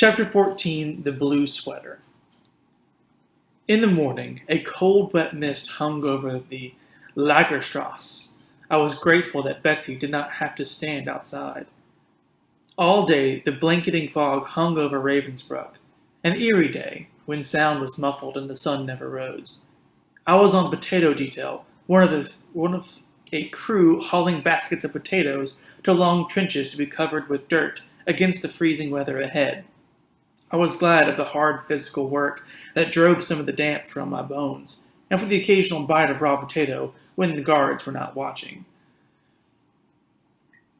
Chapter 14, The Blue Sweater. In the morning, a cold, wet mist hung over the Lagerstrasse. I was grateful that Betsy did not have to stand outside. All day, the blanketing fog hung over Ravensbrück, an eerie day when sound was muffled and the sun never rose. I was on potato detail, one of a crew hauling baskets of potatoes to long trenches to be covered with dirt against the freezing weather ahead. I was glad of the hard physical work that drove some of the damp from my bones, and for the occasional bite of raw potato when the guards were not watching.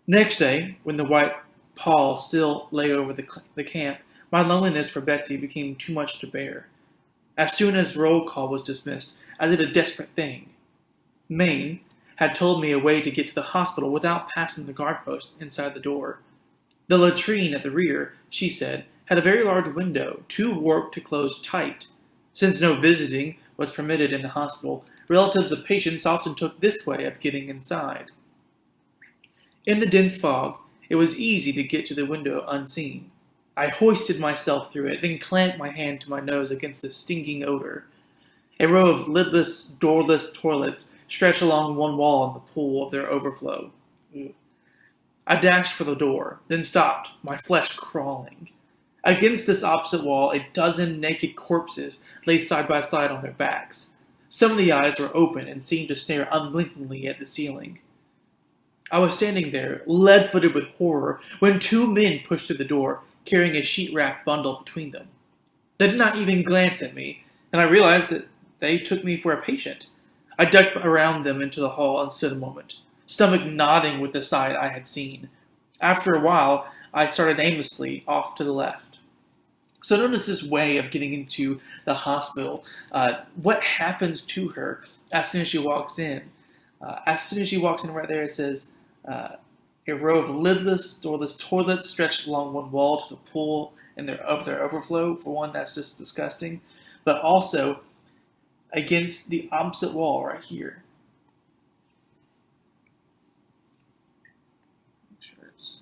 Next day, when the white pall still lay over the camp, my loneliness for Betsy became too much to bear. As soon as roll call was dismissed, I did a desperate thing. Maine had told me a way to get to the hospital without passing the guard post inside the door. The latrine at the rear, she said, had a very large window, too warped to close tight. Since no visiting was permitted in the hospital, relatives of patients often took this way of getting inside. In the dense fog, it was easy to get to the window unseen. I hoisted myself through it, then clamped my hand to my nose against the stinking odor. A row of lidless, doorless toilets stretched along one wall in the pool of their overflow. I dashed for the door, then stopped, my flesh crawling. Against this opposite wall, a dozen naked corpses lay side by side on their backs. Some of the eyes were open and seemed to stare unblinkingly at the ceiling. I was standing there, lead-footed with horror, when two men pushed through the door, carrying a sheet-wrapped bundle between them. They did not even glance at me, and I realized that they took me for a patient. I ducked around them into the hall and stood a moment, stomach nodding with the sight I had seen. After a while, I started aimlessly off to the left. So notice this way of getting into the hospital. What happens to her as soon as she walks in? As soon as she walks in right there, it says, a row of lidless, doorless toilets stretched along one wall to the pool of their overflow. For one, that's just disgusting. But also, against the opposite wall right here. Make sure it's...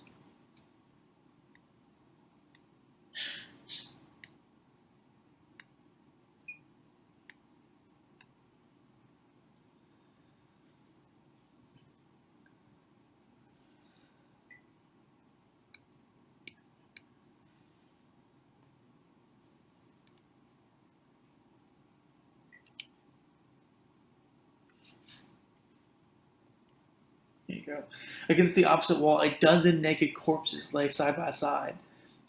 Here you go. Against the opposite wall, a dozen naked corpses lay side by side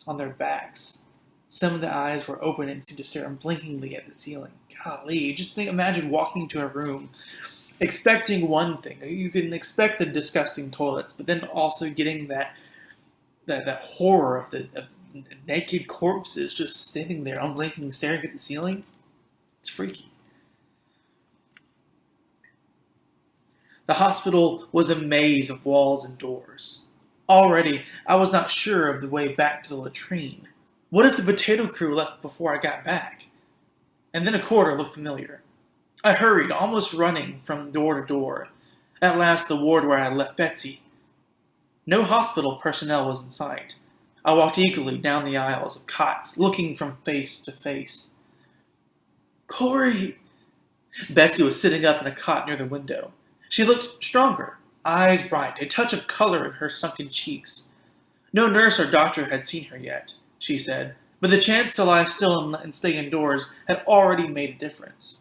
on their backs. Some of the eyes were open and seemed to stare unblinkingly at the ceiling. Golly, imagine walking into a room expecting one thing. You can expect the disgusting toilets, but then also getting that horror of the naked corpses just sitting there, unblinking, staring at the ceiling. It's freaky. The hospital was a maze of walls and doors. Already, I was not sure of the way back to the latrine. What if the potato crew left before I got back? And then a corridor looked familiar. I hurried, almost running from door to door. At last, the ward where I had left Betsy. No hospital personnel was in sight. I walked eagerly down the aisles of cots, looking from face to face. Corey! Betsy was sitting up in a cot near the window. She looked stronger, eyes bright, a touch of color in her sunken cheeks. No nurse or doctor had seen her yet, she said, but the chance to lie still and stay indoors had already made a difference.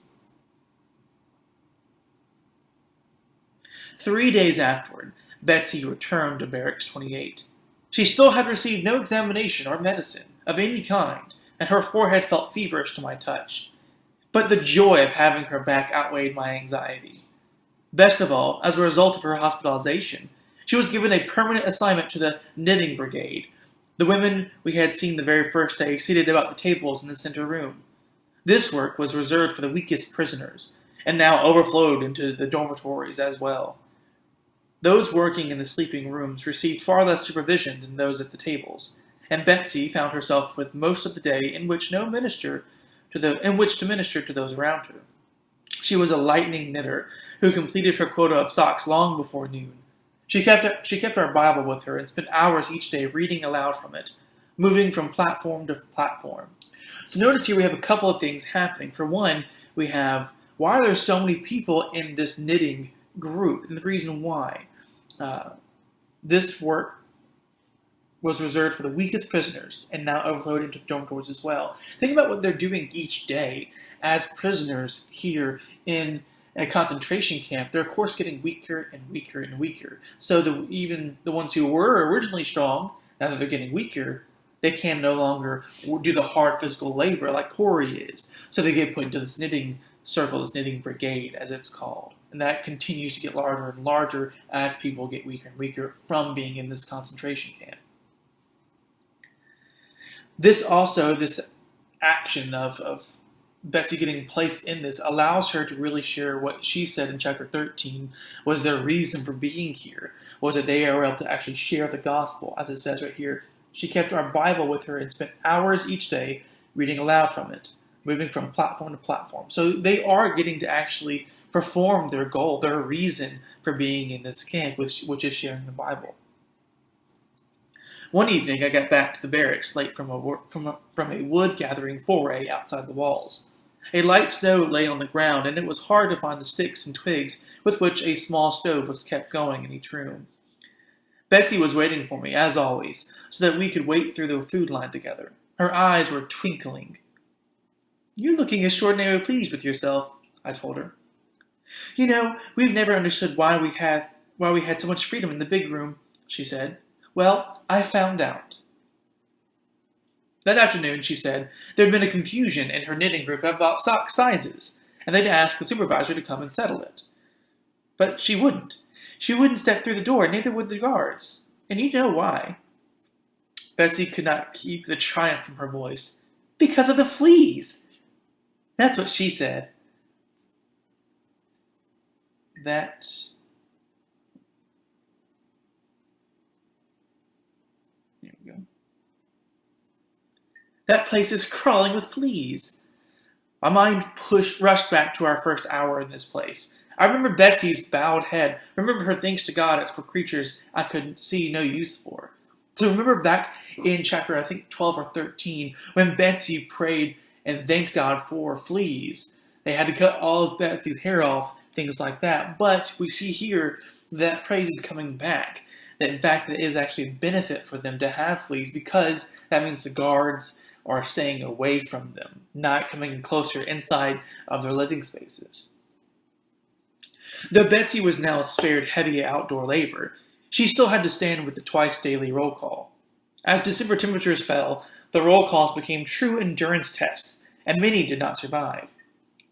3 days afterward, Betsy returned to Barracks 28. She still had received no examination or medicine of any kind, and her forehead felt feverish to my touch. But the joy of having her back outweighed my anxiety. Best of all, as a result of her hospitalization, she was given a permanent assignment to the knitting brigade. The women we had seen the very first day seated about the tables in the center room. This work was reserved for the weakest prisoners, and now overflowed into the dormitories as well. Those working in the sleeping rooms received far less supervision than those at the tables, and Betsy found herself with most of the day in which to minister to those around her. She was a lightning knitter who completed her quota of socks long before noon. She kept our Bible with her and spent hours each day reading aloud from it, moving from platform to platform. So notice here we have a couple of things happening. For one, we have why are there so many people in this knitting group, and the reason why. This work was reserved for the weakest prisoners and now overflowed into the dormitories as well. Think about what they're doing each day as prisoners here in a concentration camp. They're, of course, getting weaker and weaker and weaker. So even the ones who were originally strong, now that they're getting weaker, they can no longer do the hard physical labor like Corey is. So they get put into this knitting circle, this knitting brigade, as it's called. And that continues to get larger and larger as people get weaker and weaker from being in this concentration camp. This action of Betsy getting placed in this allows her to really share what she said in chapter 13 was their reason for being here, was that they were able to actually share the gospel, as it says right here. She kept our Bible with her and spent hours each day reading aloud from it, moving from platform to platform. So they are getting to actually perform their goal, their reason for being in this camp, which is sharing the Bible. One evening, I got back to the barracks late from a wood-gathering foray outside the walls. A light snow lay on the ground, and it was hard to find the sticks and twigs with which a small stove was kept going in each room. Betsy was waiting for me, as always, so that we could wait through the food line together. Her eyes were twinkling. "You're looking extraordinarily pleased with yourself," I told her. "You know, we've never understood why we had so much freedom in the big room," she said. "Well, I found out." That afternoon, she said, there had been a confusion in her knitting group about sock sizes, and they'd asked the supervisor to come and settle it. But she wouldn't. She wouldn't step through the door, neither would the guards. And you know why. Betsy could not keep the triumph from her voice. "Because of the fleas." That's what she said. That place is crawling with fleas. My mind rushed back to our first hour in this place. I remember Betsy's bowed head. Remember her thanks to God for creatures I could see no use for. So remember back in chapter, I think, 12 or 13, when Betsy prayed and thanked God for fleas. They had to cut all of Betsy's hair off, things like that. But we see here that praise is coming back. That in fact, it is actually a benefit for them to have fleas because that means the guards are staying away from them, not coming closer inside of their living spaces. Though Betsy was now spared heavy outdoor labor, she still had to stand with the twice daily roll call. As December temperatures fell, the roll calls became true endurance tests, and many did not survive.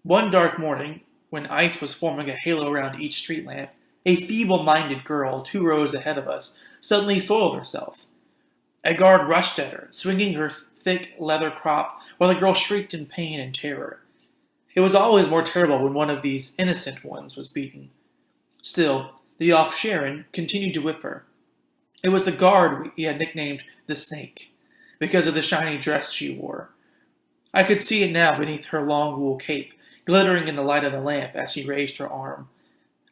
One dark morning, when ice was forming a halo around each street lamp, a feeble-minded girl 2 rows ahead of us suddenly soiled herself. A guard rushed at her, swinging her thick leather crop, while the girl shrieked in pain and terror. It was always more terrible when one of these innocent ones was beaten. Still, the off-Sharon continued to whip her. It was the guard we had nicknamed the Snake, because of the shiny dress she wore. I could see it now beneath her long wool cape, glittering in the light of the lamp as she raised her arm.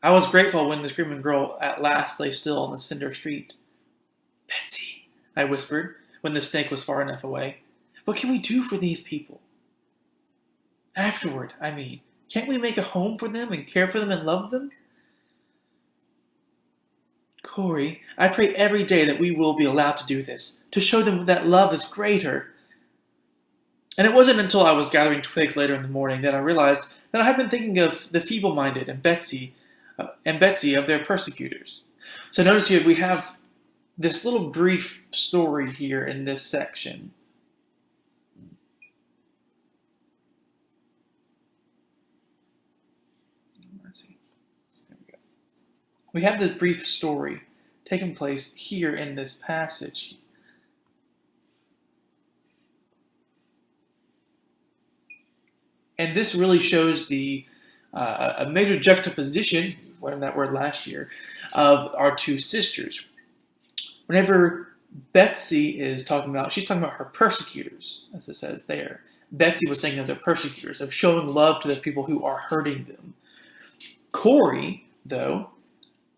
I was grateful when the screaming girl at last lay still on the cinder street. "Betsy," I whispered, when the Snake was far enough away. "What can we do for these people? Afterward, I mean. Can't we make a home for them and care for them and love them?" "Corey, I pray every day that we will be allowed to do this, to show them that love is greater." And it wasn't until I was gathering twigs later in the morning that I realized that I had been thinking of the feeble-minded and Betsy of their persecutors. So notice here we have this little brief story here in this section. There we go. We have this brief story taking place here in this passage. And this really shows a major juxtaposition, we learned that word last year, of our two sisters. Whenever Betsy is talking about, she's talking about her persecutors, as it says there. Betsy was thinking of their persecutors, of showing love to those people who are hurting them. Corey, though,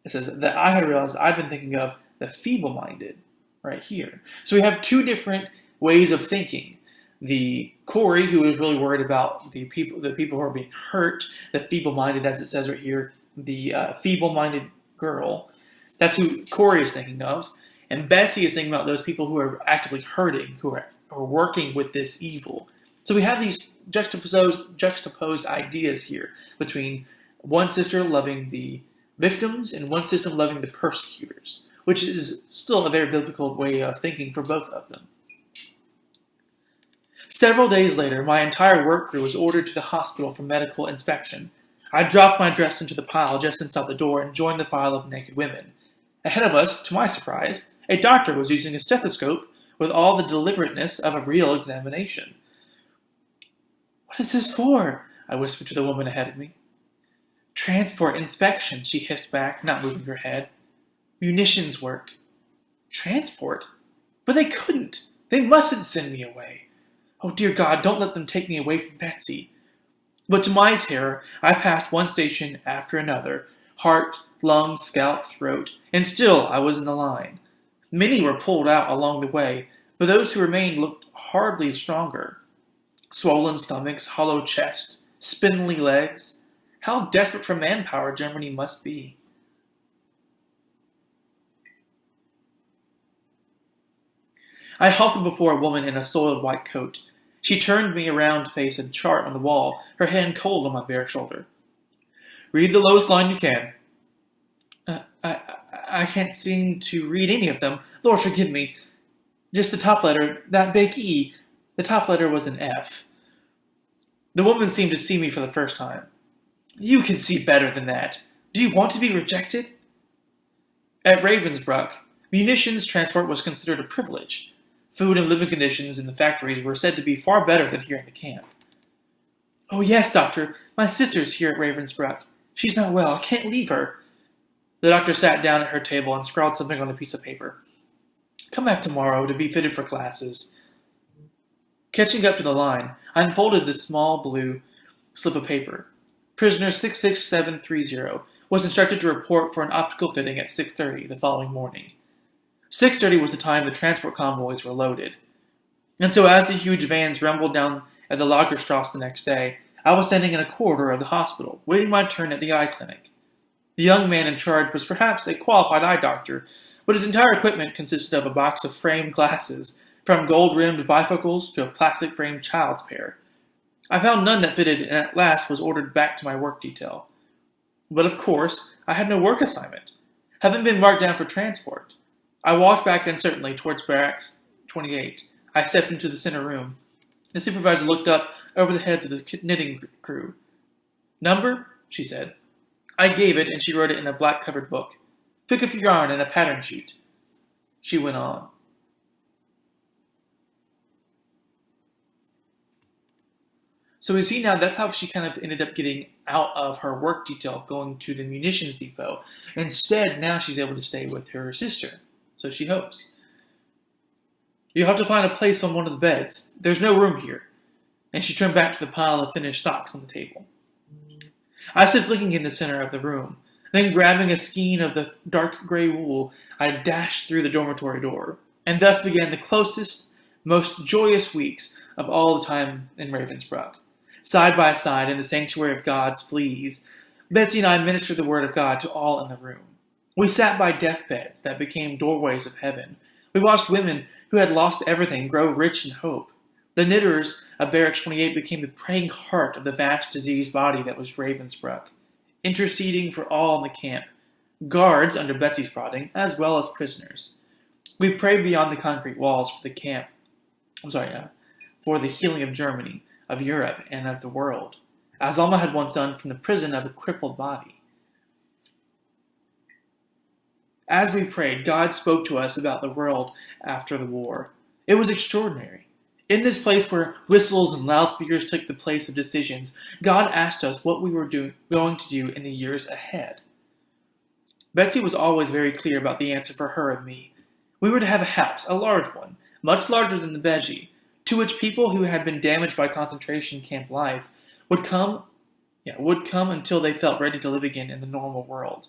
it says that I had realized I've been thinking of the feeble-minded right here. So we have two different ways of thinking. The Corey, who is really worried about the people who are being hurt, the feeble-minded, as it says right here, the feeble-minded girl. That's who Corey is thinking of. And Betsy is thinking about those people who are actively hurting, who are working with this evil. So we have these juxtaposed ideas here between one sister loving the victims and one sister loving the persecutors, which is still a very biblical way of thinking for both of them. Several days later, my entire work crew was ordered to the hospital for medical inspection. I dropped my dress into the pile just inside the door and joined the file of naked women. Ahead of us, to my surprise, a doctor was using a stethoscope with all the deliberateness of a real examination. "What is this for?" I whispered to the woman ahead of me. "Transport inspection," she hissed back, not moving her head. "Munitions work." "Transport? But they couldn't. They mustn't send me away. Oh, dear God, don't let them take me away from Betsy." But to my terror, I passed one station after another, heart, lungs, scalp, throat, and still I was in the line. Many were pulled out along the way, but those who remained looked hardly stronger. Swollen stomachs, hollow chests, spindly legs. How desperate for manpower Germany must be. I halted before a woman in a soiled white coat. She turned me around to face a chart on the wall, her hand cold on my bare shoulder. "Read the lowest line you can." I can't seem to read any of them. Lord forgive me. Just the top letter, that big E. The top letter was an F. The woman seemed to see me for the first time. "You can see better than that. Do you want to be rejected?" At Ravensbrück, munitions transport was considered a privilege. Food and living conditions in the factories were said to be far better than here in the camp. "Oh yes, doctor, my sister's here at Ravensbrück. She's not well, I can't leave her." The doctor sat down at her table and scrawled something on a piece of paper. "Come back tomorrow to be fitted for classes." Catching up to the line, I unfolded this small blue slip of paper. Prisoner 66730 was instructed to report for an optical fitting at 6:30 the following morning. 6:30 was the time the transport convoys were loaded. And so as the huge vans rumbled down at the Lagerstrasse the next day, I was standing in a corridor of the hospital, waiting my turn at the eye clinic. The young man in charge was perhaps a qualified eye doctor, but his entire equipment consisted of a box of framed glasses, from gold-rimmed bifocals to a plastic-framed child's pair. I found none that fitted and at last was ordered back to my work detail. But of course, I had no work assignment, having been marked down for transport. I walked back uncertainly towards Barracks 28. I stepped into the center room. The supervisor looked up over the heads of the knitting crew. "Number?" she said. I gave it, and she wrote it in a black-covered book. "Pick up your yarn and a pattern sheet." She went on. So we see now that's how she kind of ended up getting out of her work detail of going to the munitions depot. Instead, now she's able to stay with her sister. So she hopes. "You'll have to find a place on one of the beds. There's no room here." And she turned back to the pile of finished socks on the table. I stood blinking in the center of the room. Then, grabbing a skein of the dark gray wool, I dashed through the dormitory door. And thus began the closest, most joyous weeks of all the time in Ravensbrück. Side by side in the sanctuary of God's fleas, Betsy and I ministered the word of God to all in the room. We sat by deathbeds that became doorways of heaven. We watched women who had lost everything grow rich in hope. The knitters of Barracks 28 became the praying heart of the vast diseased body that was Ravensbrück, interceding for all in the camp, guards under Betsy's prodding, as well as prisoners. We prayed beyond the concrete walls for the camp. For the healing of Germany, of Europe, and of the world, as Mama had once done from the prison of a crippled body. As we prayed, God spoke to us about the world after the war. It was extraordinary. In this place where whistles and loudspeakers took the place of decisions, God asked us what we were going to do in the years ahead. Betsy was always very clear about the answer for her and me. We were to have a house, a large one, much larger than the Beji, to which people who had been damaged by concentration camp life would come until they felt ready to live again in the normal world.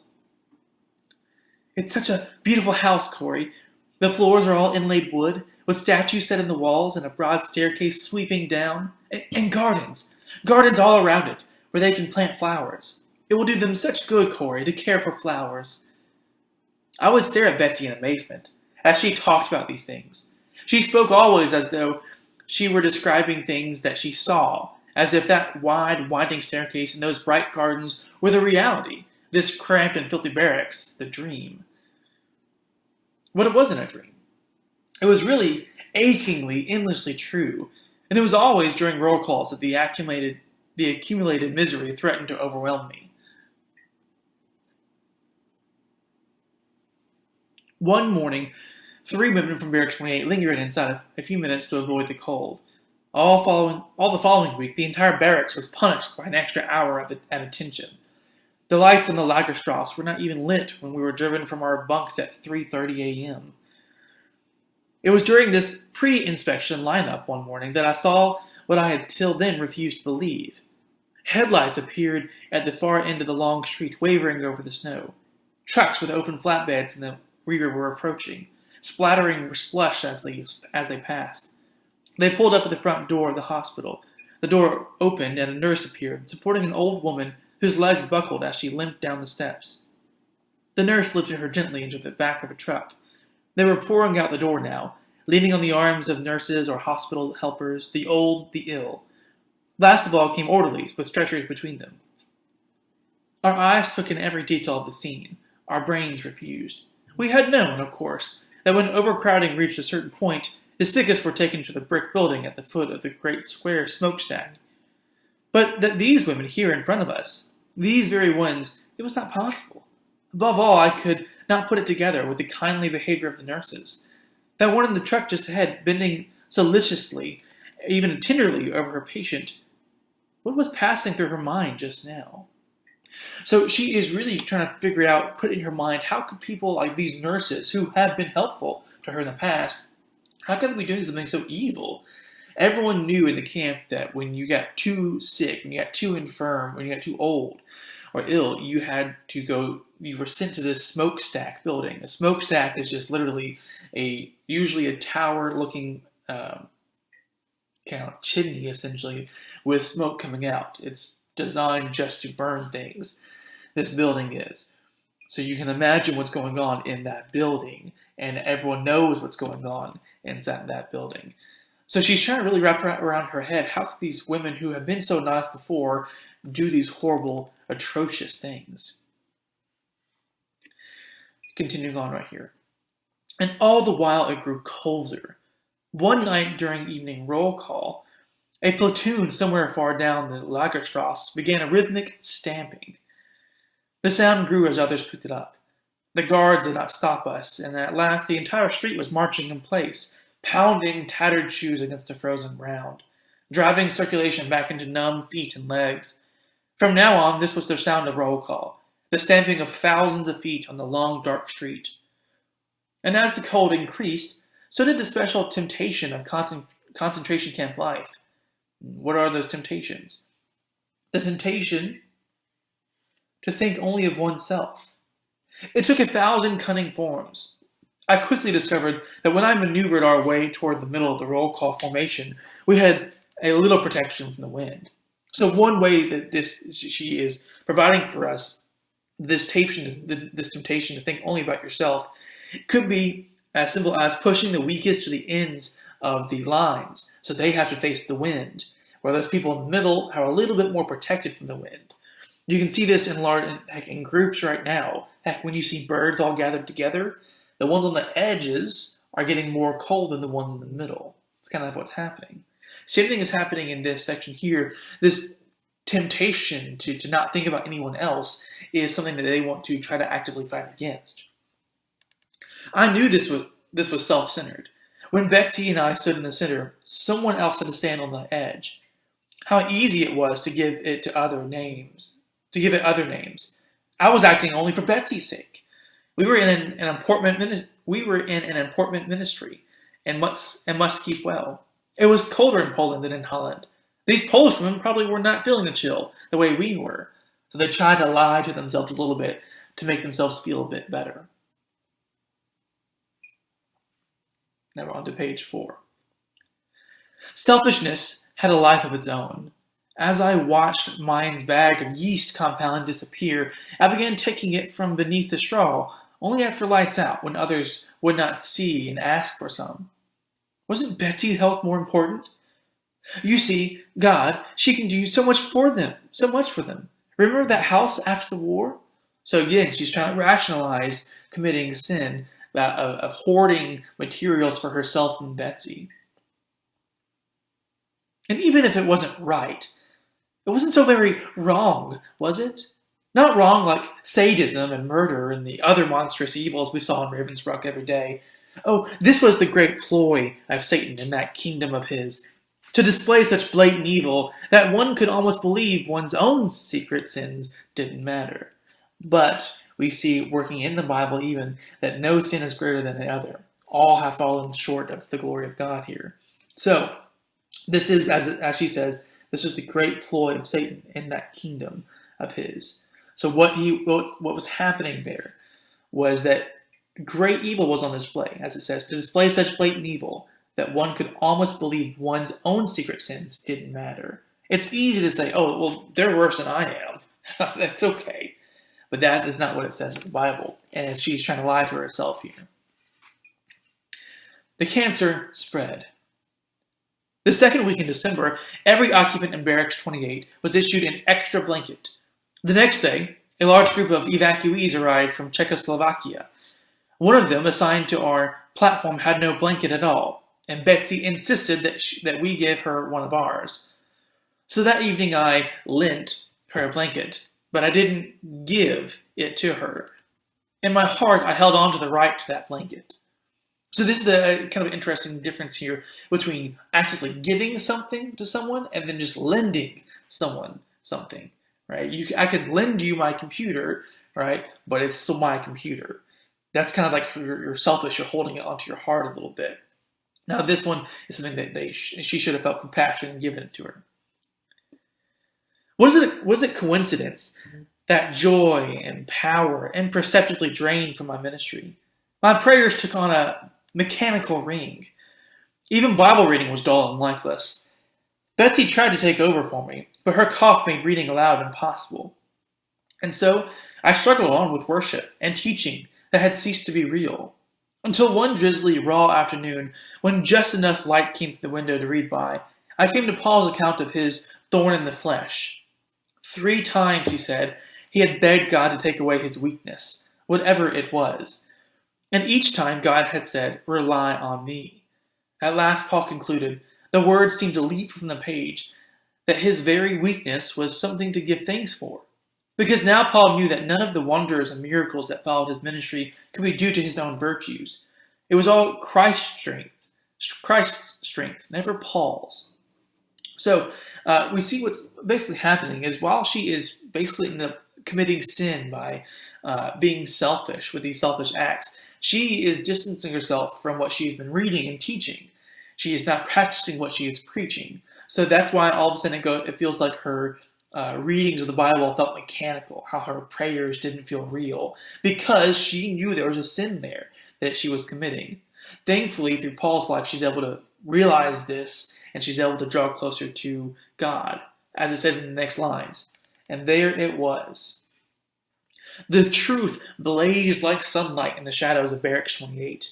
"It's such a beautiful house, Corey. The floors are all inlaid wood, with statues set in the walls and a broad staircase sweeping down, and gardens all around it, where they can plant flowers. It will do them such good, Corey, to care for flowers. I would stare at Betsy in amazement as she talked about these things. She spoke always as though she were describing things that she saw, as if that wide, winding staircase and those bright gardens were the reality, this cramped and filthy barracks, the dream. But it wasn't a dream. It was really achingly, endlessly true, and it was always during roll calls that the accumulated misery threatened to overwhelm me. One morning, 3 women from Barracks 28 lingered inside a few minutes to avoid the cold. All the following week, the entire barracks was punished by an extra hour at attention. The lights on the Lagerstrasse were not even lit when we were driven from our bunks at 3:30 a.m. It was during this pre-inspection lineup one morning that I saw what I had till then refused to believe. Headlights appeared at the far end of the long street, wavering over the snow. Trucks with open flatbeds in the rear were approaching, splattering slush as they passed. They pulled up at the front door of the hospital. The door opened and a nurse appeared, supporting an old woman whose legs buckled as she limped down the steps. The nurse lifted her gently into the back of a truck. They were pouring out the door now, leaning on the arms of nurses or hospital helpers, the old, the ill. Last of all came orderlies with stretchers between them. Our eyes took in every detail of the scene. Our brains refused. We had known, of course, that when overcrowding reached a certain point, the sickest were taken to the brick building at the foot of the great square smokestack. But that these women here in front of us, these very ones, it was not possible. Above all, I could not put it together with the kindly behavior of the nurses. That one in the truck just ahead, bending solicitously, even tenderly over her patient. What was passing through her mind just now? So she is really trying to figure out, put in her mind, how could people like these nurses who have been helpful to her in the past, how could they be doing something so evil? Everyone knew in the camp that when you got too sick, when you got too infirm, when you got too old or ill, you were sent to this smokestack building. A smokestack is just literally usually a tower-looking kind of chimney, essentially, with smoke coming out. It's designed just to burn things. This building is. So you can imagine what's going on in that building, and everyone knows what's going on inside that building. So she's trying to really wrap around her head, how could these women who have been so nice before do these horrible, atrocious things? Continuing on right here. And all the while it grew colder. One night during evening roll call, a platoon somewhere far down the Lagerstrasse began a rhythmic stamping. The sound grew as others picked it up. The guards did not stop us, and at last the entire street was marching in place, pounding tattered shoes against the frozen ground, driving circulation back into numb feet and legs. From now on, this was the sound of roll call, the stamping of thousands of feet on the long, dark street. And as the cold increased, so did the special temptation of concentration camp life. What are those temptations? The temptation to think only of oneself. It took 1,000 cunning forms. I quickly discovered that when I maneuvered our way toward the middle of the roll call formation, we had a little protection from the wind. So one way that she is providing for us this temptation to think only about yourself could be as simple as pushing the weakest to the ends of the lines, so they have to face the wind, where those people in the middle are a little bit more protected from the wind. You can see this in groups right now. Heck, when you see birds all gathered together, the ones on the edges are getting more cold than the ones in the middle. It's kind of what's happening. Same thing is happening in this section here. This temptation to not think about anyone else is something that they want to try to actively fight against. I knew this was self-centered. When Betsy and I stood in the center, someone else had to stand on the edge. How easy it was to give it other names. I was acting only for Betsy's sake. We were in an important ministry, and must keep well. It was colder in Poland than in Holland. These Polish women probably were not feeling the chill the way we were, so they tried to lie to themselves a little bit to make themselves feel a bit better. Now we're on to page 4. Selfishness had a life of its own. As I watched mine's bag of yeast compound disappear, I began taking it from beneath the straw, only after lights out, when others would not see and ask for some. Wasn't Betsy's health more important? You see, God, she can do so much for them. Remember that house after the war? So again, she's trying to rationalize committing sin of hoarding materials for herself and Betsy. And even if it wasn't right, it wasn't so very wrong, was it? Not wrong like sadism and murder and the other monstrous evils we saw in Ravensbrück every day. Oh, this was the great ploy of Satan in that kingdom of his, to display such blatant evil that one could almost believe one's own secret sins didn't matter. But we see working in the Bible even that no sin is greater than the other. All have fallen short of the glory of God here. So, this is, as she says, this is the great ploy of Satan in that kingdom of his. So what was happening there was that great evil was on display, as it says, to display such blatant evil that one could almost believe one's own secret sins didn't matter. It's easy to say, oh, well, they're worse than I am. That's okay. But that is not what it says in the Bible. And she's trying to lie to herself here. The cancer spread. The second week in December, every occupant in Barracks 28 was issued an extra blanket. The next day, a large group of evacuees arrived from Czechoslovakia. One of them, assigned to our platform, had no blanket at all, and Betsy insisted that we give her one of ours. So that evening I lent her a blanket, but I didn't give it to her. In my heart, I held on to the right to that blanket. So this is a kind of interesting difference here between actively giving something to someone and then just lending someone something, right? I could lend you my computer, right? But it's still my computer. That's kind of like you're selfish. You're holding it onto your heart a little bit. Now this one is something that she should have felt compassion and given it to her. Was it coincidence that joy and power imperceptibly drained from my ministry? My prayers took on a mechanical ring. Even Bible reading was dull and lifeless. Betsy tried to take over for me, but her cough made reading aloud impossible. And so I struggled on with worship and teaching that had ceased to be real, until one drizzly, raw afternoon, when just enough light came through the window to read by, I came to Paul's account of his thorn in the flesh. 3 times, he said, he had begged God to take away his weakness, whatever it was. And each time God had said, rely on me. At last Paul concluded, the words seemed to leap from the page, that his very weakness was something to give thanks for. Because now Paul knew that none of the wonders and miracles that followed his ministry could be due to his own virtues. It was all Christ's strength, never Paul's. So we see what's basically happening is while she is basically committing sin by being selfish with these selfish acts, she is distancing herself from what she's been reading and teaching. She is not practicing what she is preaching. So that's why all of a sudden it feels like her readings of the Bible felt mechanical, how her prayers didn't feel real, because she knew there was a sin there that she was committing. Thankfully, through Paul's life, she's able to realize this, and she's able to draw closer to God, as it says in the next lines. And there it was. The truth blazed like sunlight in the shadows of Barracks 28.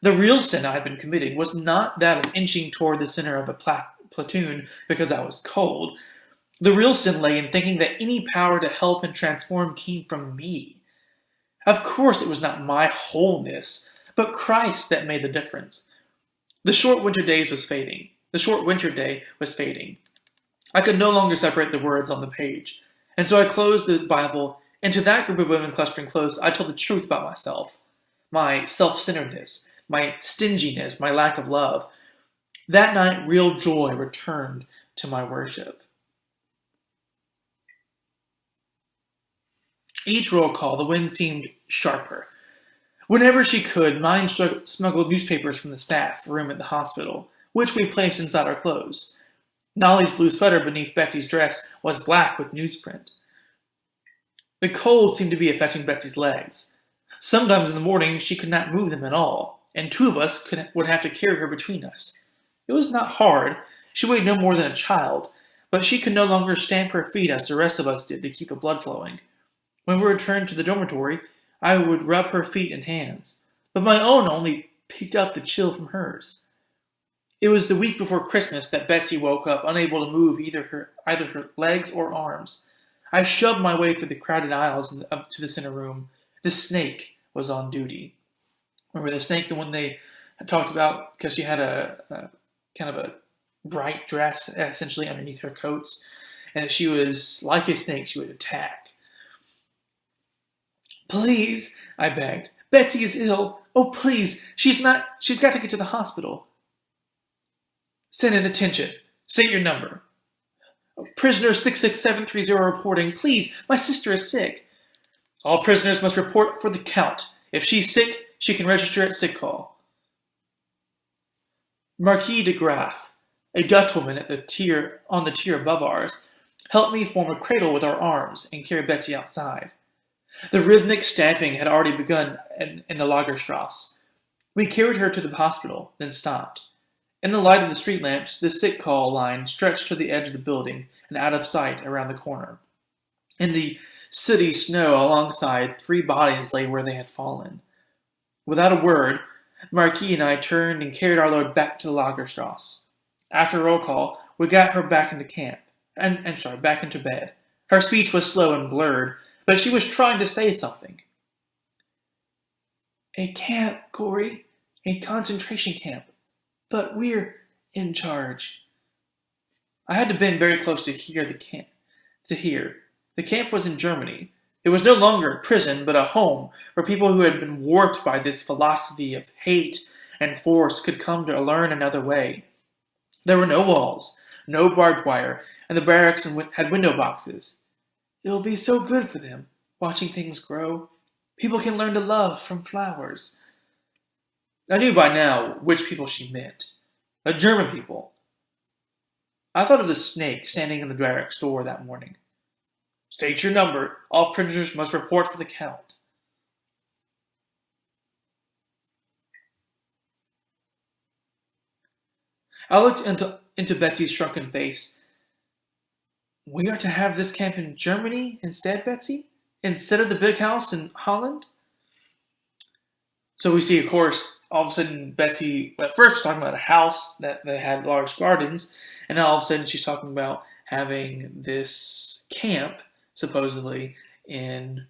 The real sin I had been committing was not that of inching toward the center of a platoon because I was cold. The real sin lay in thinking that any power to help and transform came from me. Of course, it was not my wholeness, but Christ that made the difference. The short winter day was fading. I could no longer separate the words on the page, and so I closed the Bible, and to that group of women clustering close, I told the truth about myself, my self-centeredness, my stinginess, my lack of love. That night, real joy returned to my worship. Each roll call, the wind seemed sharper. Whenever she could, mine smuggled newspapers from the staff room at the hospital, which we placed inside our clothes. Nolly's blue sweater beneath Betsy's dress was black with newsprint. The cold seemed to be affecting Betsy's legs. Sometimes in the morning she could not move them at all. and two of us would have to carry her between us. It was not hard. She weighed no more than a child, but she could no longer stamp her feet as the rest of us did to keep the blood flowing. When we returned to the dormitory, I would rub her feet and hands, but my own only picked up the chill from hers. It was the week before Christmas that Betsy woke up, unable to move either her legs or arms. I shoved my way through the crowded aisles up to the center room. The snake was on duty. Remember the snake, the one they had talked about, because she had a kind of a bright dress essentially underneath her coats, and that she was like a snake, she would attack. "Please," I begged. "Betsy is ill. Oh, please, she's got to get to the hospital." "Send in attention. State your number." "Prisoner 66730 reporting. Please, my sister is sick." "All prisoners must report for the count. If she's sick, she can register at sick call." Marquis de Graaf, a Dutchwoman on the tier above ours, helped me form a cradle with our arms and carry Betsy outside. The rhythmic stamping had already begun in the Lagerstrasse. We carried her to the hospital, then stopped. In the light of the street lamps, the sick call line stretched to the edge of the building and out of sight around the corner. In the sooty snow alongside, 3 bodies lay where they had fallen. Without a word, Marquis and I turned and carried our load back to the Lagerstrasse. After roll call, we got her back into back into bed. Her speech was slow and blurred, but she was trying to say something. "A camp, Corey. A concentration camp. But we're in charge." I had to bend very close to hear the camp. The camp was in Germany. It was no longer a prison, but a home where people who had been warped by this philosophy of hate and force could come to learn another way. There were no walls, no barbed wire, and the barracks had window boxes. It will be so good for them, watching things grow. People can learn to love from flowers. I knew by now which people she meant. The German people. I thought of the snake standing in the barracks door that morning. "State your number. All prisoners must report for the count." I looked into Betsy's shrunken face. "We are to have this camp in Germany instead, Betsy? Instead of the big house in Holland?" So we see, of course, all of a sudden Betsy, at first was talking about a house that they had large gardens, and now all of a sudden she's talking about having this camp, supposedly, in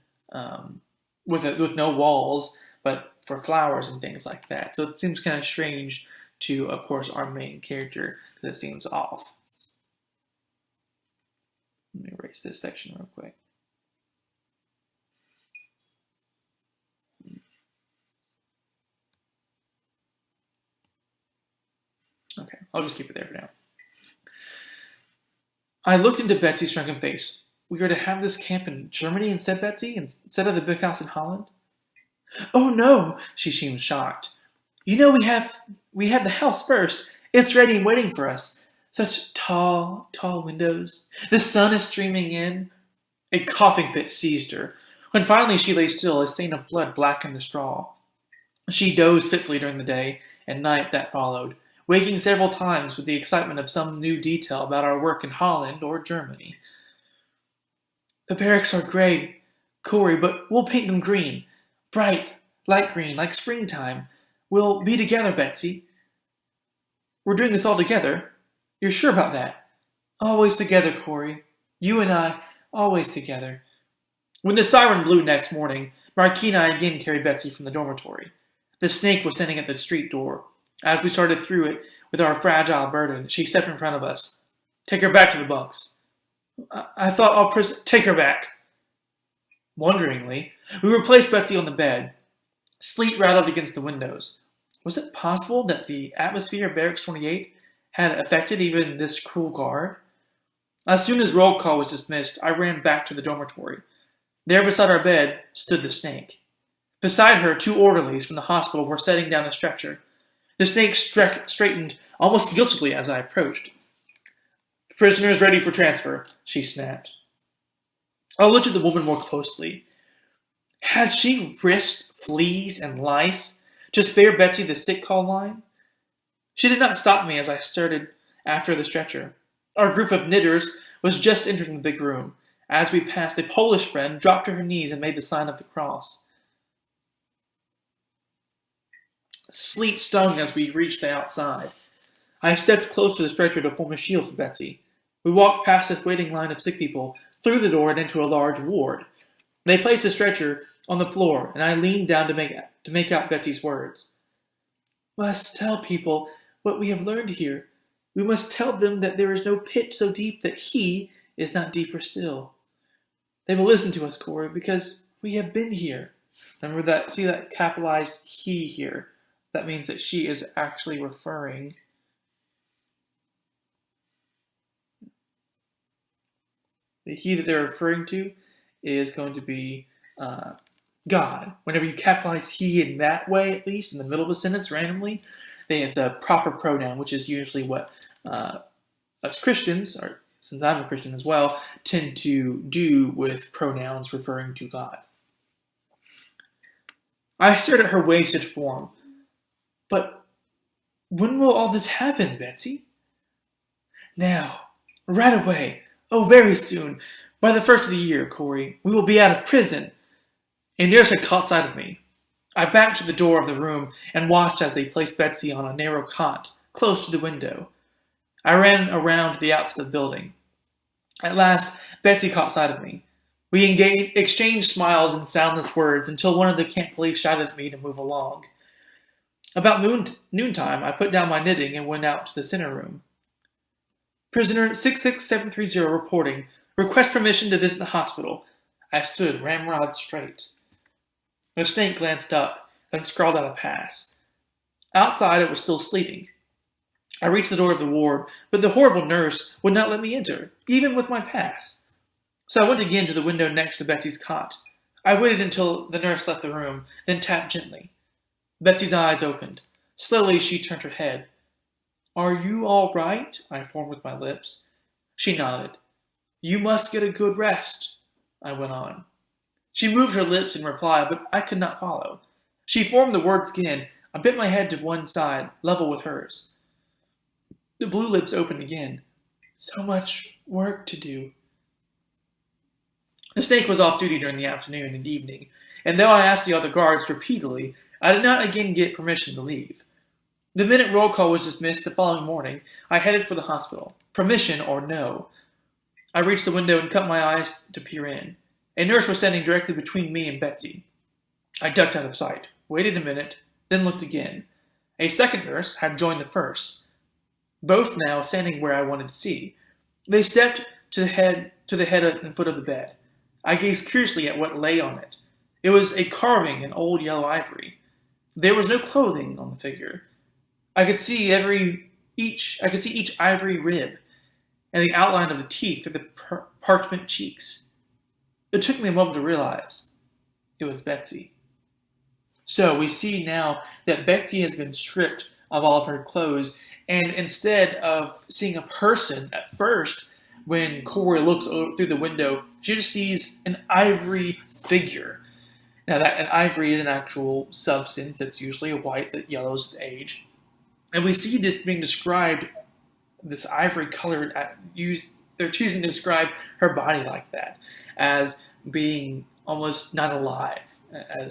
with no walls, but for flowers and things like that. So it seems kind of strange to, of course, our main character, because it seems off. Let me erase this section real quick. Okay, I'll just keep it there for now. I looked into Betsy's shrunken face. "We are to have this camp in Germany instead, Betsy? Instead of the big house in Holland?" "Oh no," she seemed shocked. "You know we have the house first. It's ready and waiting for us. Such tall windows. The sun is streaming in." A coughing fit seized her. When finally she lay still, a stain of blood blackened the straw. She dozed fitfully during the day and night that followed, waking several times with the excitement of some new detail about our work in Holland or Germany. "The barracks are gray, Corey, but we'll paint them green. Bright, light green, like springtime. We'll be together, Betsy." "We're doing this all together? You're sure about that?" "Always together, Corey. You and I, always together." When the siren blew next morning, Marquis and I again carried Betsy from the dormitory. The snake was standing at the street door. As we started through it with our fragile burden, she stepped in front of us. "Take her back to the bunks." I thought all prisoners..." "Take her back." Wonderingly, we replaced Betsy on the bed. Sleet rattled against the windows. Was it possible that the atmosphere of Barracks 28 had affected even this cruel guard? As soon as roll call was dismissed, I ran back to the dormitory. There beside our bed stood the snake. Beside her, 2 orderlies from the hospital were setting down the stretcher. The snake straightened almost guiltily as I approached. "Prisoners ready for transfer," she snapped. I looked at the woman more closely. Had she risked fleas and lice to spare Betsy the sick call line. She did not stop me as I started after the stretcher. Our group of knitters was just entering the big room. As we passed, a Polish friend dropped to her knees and made the sign of the cross. Sleet stung as we reached the outside. I stepped close to the stretcher to form a shield for Betsy. We walked past this waiting line of sick people, through the door and into a large ward. They placed the stretcher on the floor, and I leaned down to make out Betsy's words. "Must tell people what we have learned here. We must tell them that there is no pit so deep that he is not deeper still. They will listen to us, Corey, because we have been here." Remember that? See that capitalized he here? That means that she is actually referring. The he that they're referring to is going to be God. Whenever you capitalize he in that way, at least in the middle of a sentence randomly, then it's a proper pronoun, which is usually what us Christians, or since I'm a Christian as well, tend to do with pronouns referring to God. I stared at her wasted form. "But when will all this happen, Betsy?" "Now. Right away. Oh, very soon. By the first of the year, Corey, we will be out of prison." A nurse had caught sight of me. I backed to the door of the room and watched as they placed Betsy on a narrow cot close to the window. I ran around the outside of the building. At last, Betsy caught sight of me. We exchanged smiles and soundless words until one of the camp police shouted at me to move along. About noontime, I put down my knitting and went out to the center room. "Prisoner 66730 reporting. Request permission to visit the hospital." I stood ramrod straight. The snake glanced up, then scrawled out a pass. Outside, it was still sleeping. I reached the door of the ward, but the horrible nurse would not let me enter, even with my pass. So I went again to the window next to Betsy's cot. I waited until the nurse left the room, then tapped gently. Betsy's eyes opened. Slowly, she turned her head. "Are you all right?" I formed with my lips. She nodded. "You must get a good rest," I went on. She moved her lips in reply, but I could not follow. She formed the words again. I bent my head to one side, level with hers. The blue lips opened again. "So much work to do." The snake was off duty during the afternoon and evening, and though I asked the other guards repeatedly, I did not again get permission to leave. The minute roll call was dismissed the following morning, I headed for the hospital. Permission or no. I reached the window and cut my eyes to peer in. A nurse was standing directly between me and Betsy. I ducked out of sight, waited a minute, then looked again. A second nurse had joined the first, both now standing where I wanted to see. They stepped to the head and foot of the bed. I gazed curiously at what lay on it. It was a carving in old yellow ivory. There was no clothing on the figure. I could see each ivory rib and the outline of the teeth through the parchment cheeks. It took me a moment to realize it was Betsy. So we see now that Betsy has been stripped of all of her clothes, and instead of seeing a person at first, when Corey looks through the window, she just sees an ivory figure. Now, an ivory is an actual substance that's usually a white that yellows with age. And we see this being described, this ivory color, they're choosing to describe her body like that, as being almost not alive,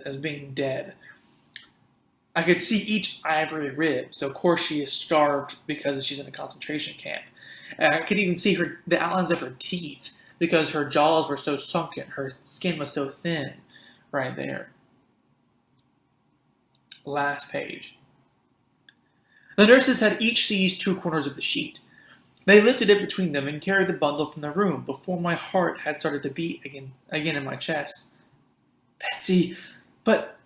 as being dead. I could see each ivory rib, so of course she is starved because she's in a concentration camp. And I could even see the outlines of her teeth because her jaws were so sunken, her skin was so thin. Right there. Last page. The nurses had each seized 2 corners of the sheet. They lifted it between them and carried the bundle from the room before my heart had started to beat again in my chest. Betsy, but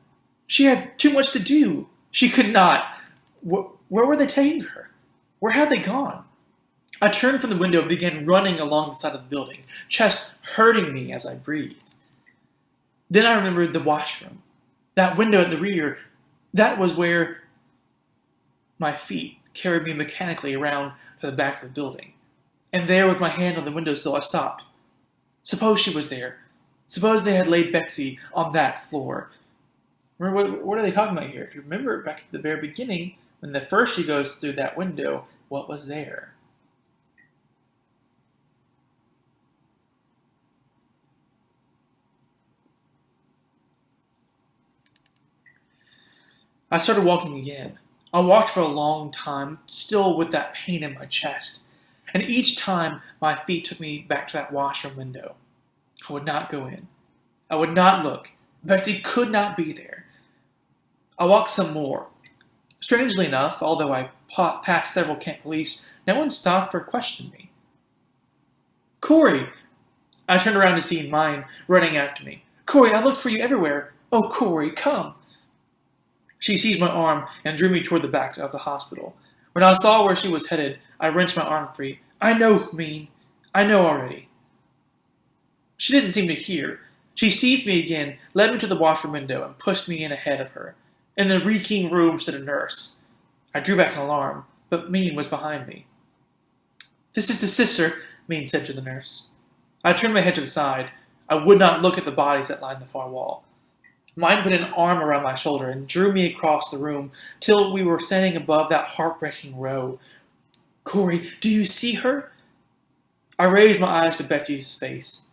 she had too much to do. She could not. Where were they taking her? Where had they gone? I turned from the window and began running along the side of the building, chest hurting me as I breathed. Then I remembered the washroom. That window at the rear, that was where my feet carried me mechanically around to the back of the building. And there, with my hand on the windowsill, I stopped. Suppose she was there. Suppose they had laid Betsy on that floor. What are they talking about here? If you remember back at the very beginning, when the first she goes through that window, what was there? I started walking again. I walked for a long time, still with that pain in my chest. And each time my feet took me back to that washroom window. I would not go in. I would not look. Betsy could not be there. I walked some more. Strangely enough, although I passed several camp police, no one stopped or questioned me. Corey! I turned around to see mine running after me. Corey, I looked for you everywhere. Oh, Corey, come. She seized my arm and drew me toward the back of the hospital. When I saw where she was headed, I wrenched my arm free. I know, mean. I know already. She didn't seem to hear. She seized me again, led me to the washroom window, and pushed me in ahead of her. In the reeking room stood a nurse. I drew back in alarm, but Mean was behind me. This is the sister, Mean said to the nurse. I turned my head to the side. I would not look at the bodies that lined the far wall. Mine put an arm around my shoulder and drew me across the room till we were standing above that heartbreaking row. Corey, do you see her? I raised my eyes to Betsy's face.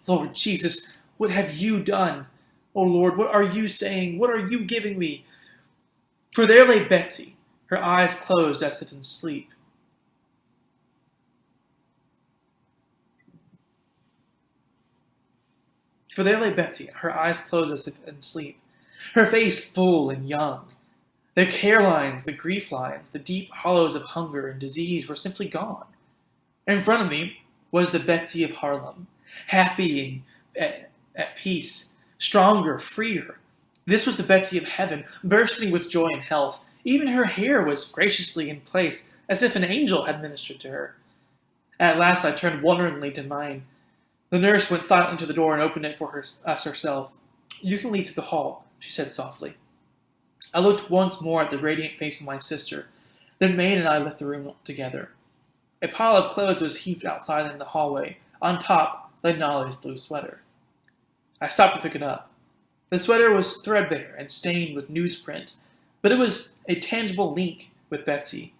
Lord Jesus, what have you done? Oh Lord, what are you saying? What are you giving me? For there lay Betsy, her eyes closed as if in sleep. For there lay Betsy, her eyes closed as if in sleep, her face full and young. The care lines, the grief lines, the deep hollows of hunger and disease were simply gone. In front of me was the Betsy of Harlem, happy and at peace, stronger, freer. This was the Betsy of heaven, bursting with joy and health. Even her hair was graciously in place, as if an angel had ministered to her. At last I turned wonderingly to mine. The nurse went silently to the door and opened it for us herself. You can leave through the hall, she said softly. I looked once more at the radiant face of my sister. Then Maid and I left the room together. A pile of clothes was heaped outside in the hallway. On top lay Nolly's blue sweater. I stopped to pick it up. The sweater was threadbare and stained with newsprint, but it was a tangible link with Betsy.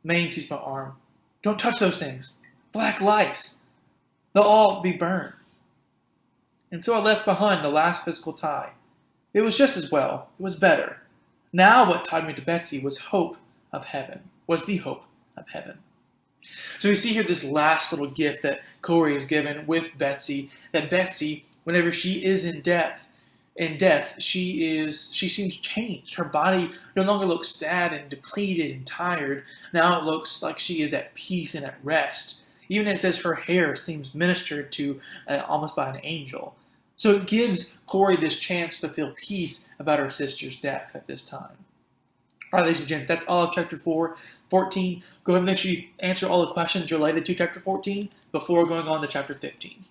Maid seized my arm. Don't touch those things. Black lights. They'll all be burned. And so I left behind the last physical tie. It was just as well. It was better. Now what tied me to Betsy was hope of heaven, was the hope of heaven. So we see here this last little gift that Corey is given with Betsy, that Betsy, whenever she is in death, she seems changed. Her body no longer looks sad and depleted and tired. Now it looks like she is at peace and at rest. Even it says her hair seems ministered to almost by an angel. So it gives Corey this chance to feel peace about her sister's death at this time. All right, ladies and gents, that's all of chapter 14. Go ahead and make sure you answer all the questions related to chapter 14 before going on to chapter 15.